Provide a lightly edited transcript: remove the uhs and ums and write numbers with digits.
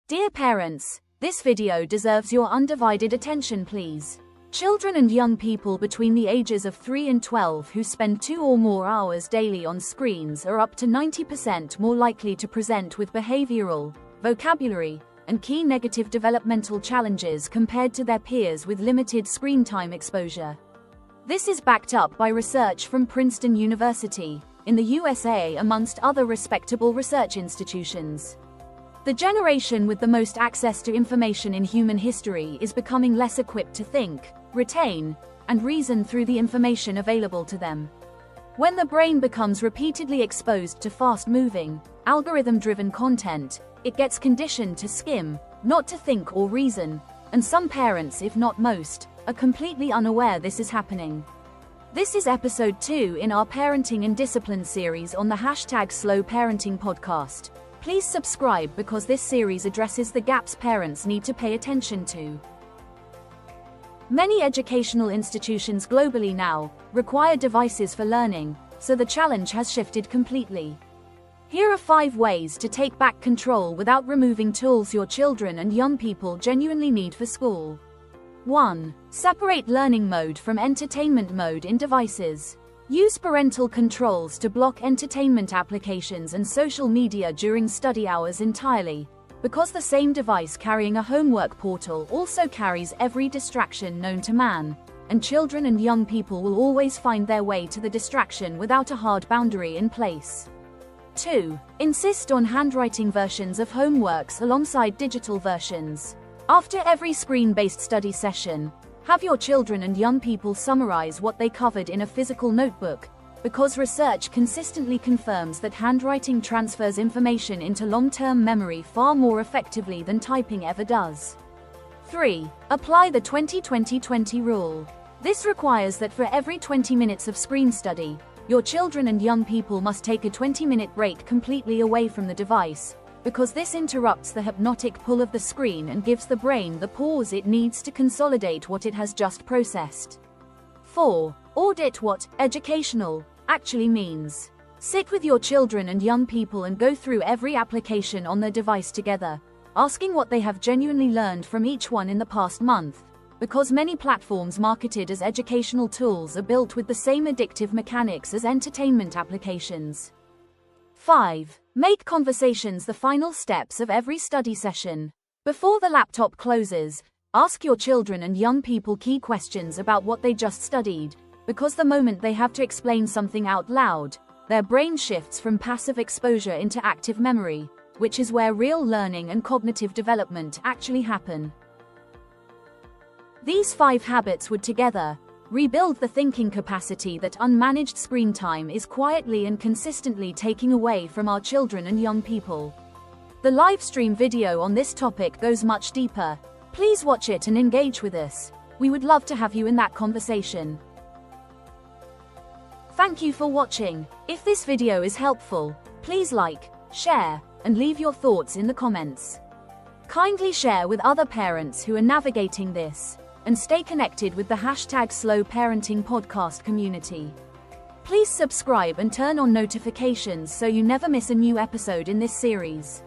Dear parents, this video deserves your undivided attention, please. Children and young people between the ages of 3 and 12 who spend 2 or more hours daily on screens are up to 90% more likely to present with behavioral, vocabulary, and key negative developmental challenges compared to their peers with limited screen time exposure. This is backed up by research from Princeton University, in the USA, amongst other respectable research institutions. The generation with the most access to information in human history is becoming less equipped to think, retain, and reason through the information available to them. When the brain becomes repeatedly exposed to fast-moving, algorithm-driven content, it gets conditioned to skim, not to think or reason, and some parents, if not most, are completely unaware this is happening. This is episode 2 in our Parenting and Discipline series on the #slowparenting podcast. Please subscribe because this series addresses the gaps parents need to pay attention to. Many educational institutions globally now require devices for learning, so the challenge has shifted completely. Here are 5 ways to take back control without removing tools your children and young people genuinely need for school. 1. Separate learning mode from entertainment mode in devices. Use parental controls to block entertainment applications and social media during study hours entirely, because the same device carrying a homework portal also carries every distraction known to man, and children and young people will always find their way to the distraction without a hard boundary in place. 2. Insist on handwriting versions of homeworks alongside digital versions. After every screen-based study session, have your children and young people summarize what they covered in a physical notebook, because research consistently confirms that handwriting transfers information into long-term memory far more effectively than typing ever does. 3. Apply the 20-20-20 rule. This requires that for every 20 minutes of screen study, your children and young people must take a 20-minute break completely away from the device, because this interrupts the hypnotic pull of the screen and gives the brain the pause it needs to consolidate what it has just processed. 4. Audit what educational actually means. Sit with your children and young people and go through every application on their device together, asking what they have genuinely learned from each one in the past month, because many platforms marketed as educational tools are built with the same addictive mechanics as entertainment applications. 5. Make conversations the final steps of every study session. Before the laptop closes, ask your children and young people key questions about what they just studied, because the moment they have to explain something out loud, their brain shifts from passive exposure into active memory, which is where real learning and cognitive development actually happen. These 5 habits would together rebuild the thinking capacity that unmanaged screen time is quietly and consistently taking away from our children and young people. The live stream video on this topic goes much deeper. Please watch it and engage with us. We would love to have you in that conversation. Thank you for watching. If this video is helpful, please like, share, and leave your thoughts in the comments. Kindly share with other parents who are navigating this, and stay connected with the #slowparenting podcast community. Please subscribe and turn on notifications so you never miss a new episode in this series.